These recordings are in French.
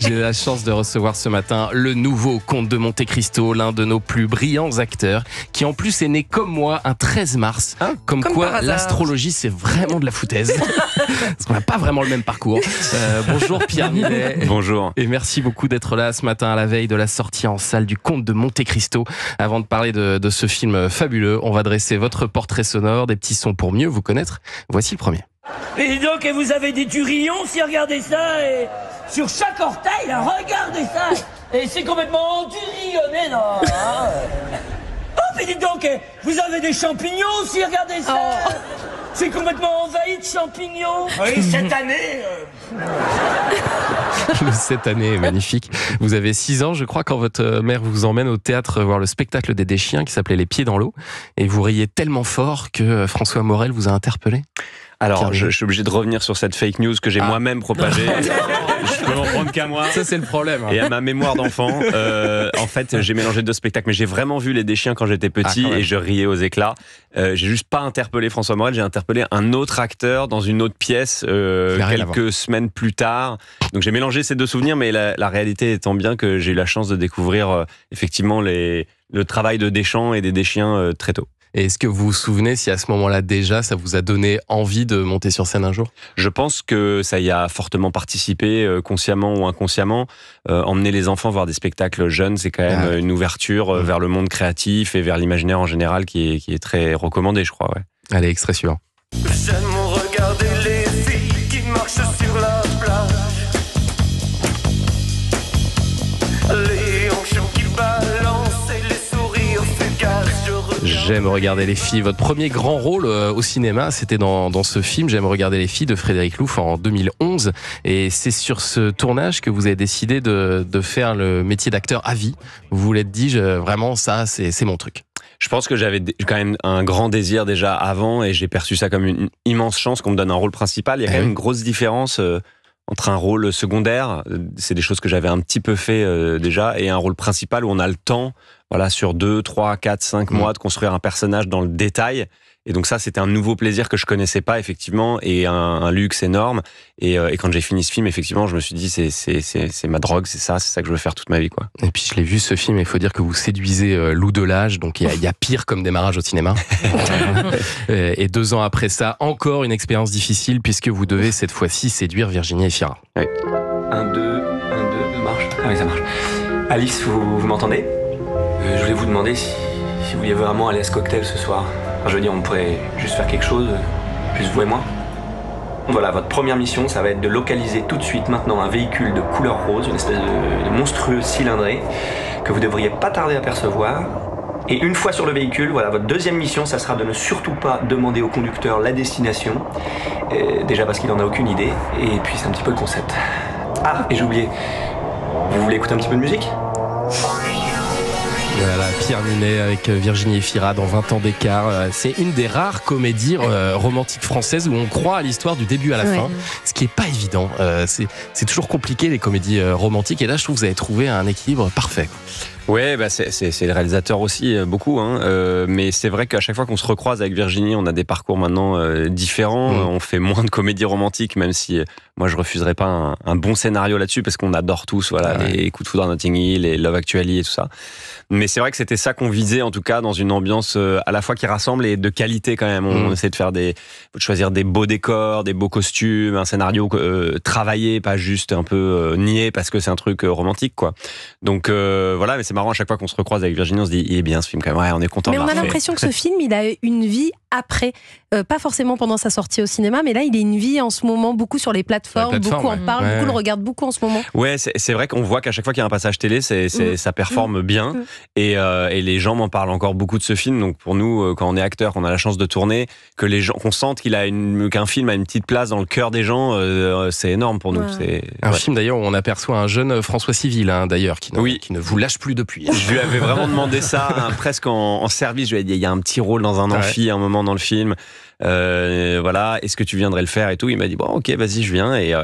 J'ai la chance de recevoir ce matin le nouveau comte de Monte Cristo, l'un de nos plus brillants acteurs, qui en plus est né comme moi un 13 mars. Comme quoi, l'astrologie, c'est vraiment de la foutaise. Parce qu'on n'a pas vraiment le même parcours. Bonjour Pierre Ninet. Bonjour. Et merci beaucoup d'être là ce matin à la veille de la sortie en salle du comte de Monte Cristo. Avant de parler de ce film fabuleux, on va dresser votre portrait sonore, des petits sons pour mieux vous connaître. Voici le premier. Et dis donc, et vous avez des turillons si regardez ça, et sur chaque orteil, là, regardez ça, et c'est complètement turillonné, non hein. Oh, mais dis donc, et vous avez des champignons si regardez ça, c'est complètement envahi de champignons. Oui, cette année... Cette année est magnifique. Vous avez 6 ans, je crois, quand votre mère vous emmène au théâtre voir le spectacle des Deschiens qui s'appelait Les Pieds dans l'eau, et vous riez tellement fort que François Morel vous a interpellé. Alors, je suis obligé de revenir sur cette fake news que j'ai moi-même propagée. Je peux m'en prendre qu'à moi. Ça, c'est le problème. Et à ma mémoire d'enfant, en fait, j'ai mélangé 2 spectacles. Mais j'ai vraiment vu Les Deschiens quand j'étais petit et je riais aux éclats. J'ai juste pas interpellé François Morel, j'ai interpellé un autre acteur dans une autre pièce quelques semaines plus tard. Donc j'ai mélangé ces 2 souvenirs, mais la réalité étant bien que j'ai eu la chance de découvrir effectivement le travail de Deschamps et des Deschiens très tôt. Et est-ce que vous vous souvenez si à ce moment-là déjà ça vous a donné envie de monter sur scène un jour ? Je pense que ça y a fortement participé, consciemment ou inconsciemment. Emmener les enfants voir des spectacles jeunes, c'est quand même une ouverture vers le monde créatif et vers l'imaginaire en général qui est très recommandé, je crois. Ouais. Allez, extrait suivant. J'aime regarder les filles qui marchent sur la plage. Les hanches qui balancent et les sourires fugaces. J'aime regarder les filles. Votre premier grand rôle au cinéma, c'était dans ce film J'aime regarder les filles de Frédéric Louf en 2011. Et c'est sur ce tournage que vous avez décidé de faire le métier d'acteur à vie. Vous vous l'êtes dit, vraiment, ça, c'est mon truc. Je pense que j'avais quand même un grand désir déjà avant et j'ai perçu ça comme une immense chance qu'on me donne un rôle principal. Il y a quand même une grosse différence entre un rôle secondaire, c'est des choses que j'avais un petit peu fait déjà, et un rôle principal où on a le temps, voilà, sur 2, 3, 4, 5 mois de construire un personnage dans le détail. Et donc ça, c'était un nouveau plaisir que je connaissais pas, effectivement, et un luxe énorme. Et quand j'ai fini ce film, effectivement, je me suis dit, c'est ma drogue, c'est ça que je veux faire toute ma vie, quoi. Et puis je l'ai vu ce film, il faut dire que vous séduisez Lou Delage, donc il y a pire comme démarrage au cinéma. Et 2 ans après ça, encore une expérience difficile, puisque vous devez cette fois-ci séduire Virginie Efira. Oui. 1, 2, marche. Ah oui, ça marche. Alice, vous m'entendez ? Je voulais vous demander si vous vouliez vraiment aller à ce cocktail ce soir. Enfin, je veux dire, on pourrait juste faire quelque chose, juste vous et moi. Voilà, votre première mission, ça va être de localiser tout de suite maintenant un véhicule de couleur rose, une espèce de monstrueux cylindré, que vous devriez pas tarder à percevoir. Et une fois sur le véhicule, voilà, votre deuxième mission, ça sera de ne surtout pas demander au conducteur la destination. Déjà parce qu'il en a aucune idée, et puis c'est un petit peu le concept. Ah, et j'ai oublié, vous voulez écouter un petit peu de musique ? Voilà, Pierre Ninet avec Virginie Efira dans 20 ans d'écart. C'est une des rares comédies romantiques françaises où on croit à l'histoire du début à la fin, ce qui est pas évident. C'est toujours compliqué les comédies romantiques, et là je trouve que vous avez trouvé un équilibre parfait. Ouais, bah c'est le réalisateur aussi, beaucoup, hein. Mais c'est vrai qu'à chaque fois qu'on se recroise avec Virginie, on a des parcours maintenant différents. On fait moins de comédies romantiques, même si moi je refuserais pas un bon scénario là-dessus, parce qu'on adore tous, voilà, les Coups de foudre à Notting Hill, les Love Actually et tout ça. Mais c'est vrai que c'était ça qu'on visait, en tout cas, dans une ambiance à la fois qui rassemble et de qualité quand même. On essaie de faire de choisir des beaux décors, des beaux costumes, un scénario travaillé, pas juste un peu niais parce que c'est un truc romantique, quoi. Donc voilà, mais c'est marrant, à chaque fois qu'on se recroise avec Virginie, on se dit, il est bien ce film quand même, ouais, on est content. Mais on a l'impression que ce film, il a une vie après, pas forcément pendant sa sortie au cinéma, mais là, il a une vie en ce moment, beaucoup sur les plateformes, beaucoup en parlent, beaucoup le regardent beaucoup en ce moment. Ouais, c'est vrai qu'on voit qu'à chaque fois qu'il y a un passage télé, ça performe bien, et les gens m'en parlent encore beaucoup de ce film. Donc pour nous, quand on est acteur, qu'on a la chance de tourner, que les gens, qu'on sente qu'un film a une petite place dans le cœur des gens, c'est énorme pour nous. C'est un film d'ailleurs où on aperçoit un jeune François Civil, hein, d'ailleurs, qui ne vous lâche plus depuis. Je lui avais vraiment demandé ça, presque en service. Je lui ai dit, il y a un petit rôle dans un amphi à un moment dans le film. Voilà, est-ce que tu viendrais le faire et tout? Il m'a dit bon, ok, vas-y, je viens. Et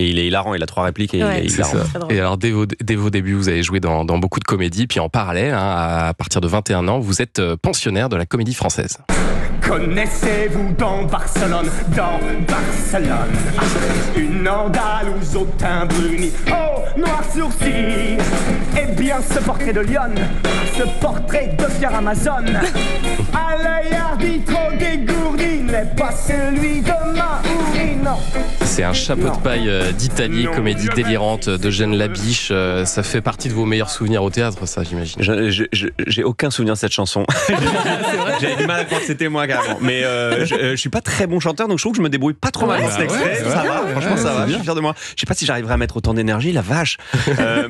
il est hilarant, il a 3 répliques et il est hilarant. Et alors dès vos débuts, vous avez joué dans beaucoup de comédies, puis en parallèle, hein, à partir de 21 ans, vous êtes pensionnaire de la Comédie Française. Connaissez-vous dans Barcelone, une Andalouse au teint bruni? Oh, sourcils. Eh bien, ce portrait de Lyon, ce portrait d'Oscar Amazon, à l'œil arbitro dégourdi, n'est pas celui de Mahouri, non. C'est un chapeau de paille d'Italie, comédie délirante d'Eugène Labiche. Ça fait partie de vos meilleurs souvenirs au théâtre, ça, j'imagine. J'ai aucun souvenir de cette chanson. J'avais du mal à croire que c'était moi carrément. Mais je suis pas très bon chanteur, donc je trouve que je me débrouille pas trop mal dans cet extrait. Ça va, franchement ça va. Je suis fier de moi. Je sais pas si j'arriverai à mettre autant d'énergie, la vache.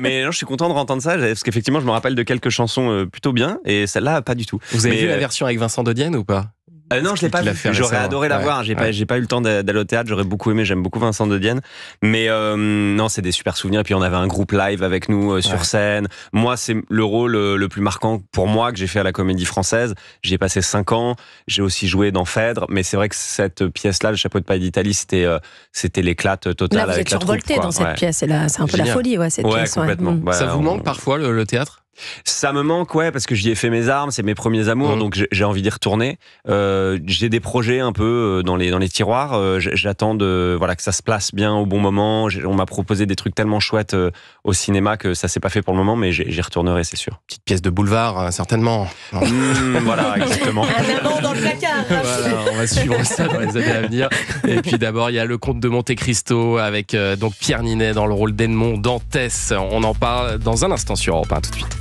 Mais non, je suis content de entendre ça parce qu'effectivement, je me rappelle de quelques chansons plutôt bien et celle-là pas du tout. Vous avez vu la version avec Vincent de Dienne ou pas? Non, je l'ai pas vu. J'aurais adoré la voir. J'ai pas eu le temps d'aller au théâtre. J'aurais beaucoup aimé. J'aime beaucoup Vincent de Dienne. Mais non, c'est des super souvenirs. Et puis on avait un groupe live avec nous sur scène. Moi, c'est le rôle le plus marquant pour moi que j'ai fait à la Comédie Française. J'y ai passé 5 ans. J'ai aussi joué dans Phèdre. Mais c'est vrai que cette pièce-là, le Chapeau de paille d'Italie, c'était l'éclate totale. Là, vous êtes survolté dans cette pièce. Et là, c'est un peu la folie, cette pièce. Complètement. Ça vous manque parfois le théâtre? Ça me manque, parce que j'y ai fait mes armes, c'est mes premiers amours, donc j'ai envie d'y retourner. J'ai des projets un peu dans les tiroirs. J'attends que ça se place bien au bon moment. On m'a proposé des trucs tellement chouettes au cinéma que ça s'est pas fait pour le moment, mais j'y retournerai, c'est sûr. Petite pièce de boulevard, certainement. Voilà, exactement. Un amant dans le placard. Voilà, on va suivre ça dans les années à venir. Et puis d'abord, il y a le Comte de Monte Cristo avec donc Pierre Ninet dans le rôle d'Edmond Dantès. On en parle dans un instant sur Europe 1, tout de suite.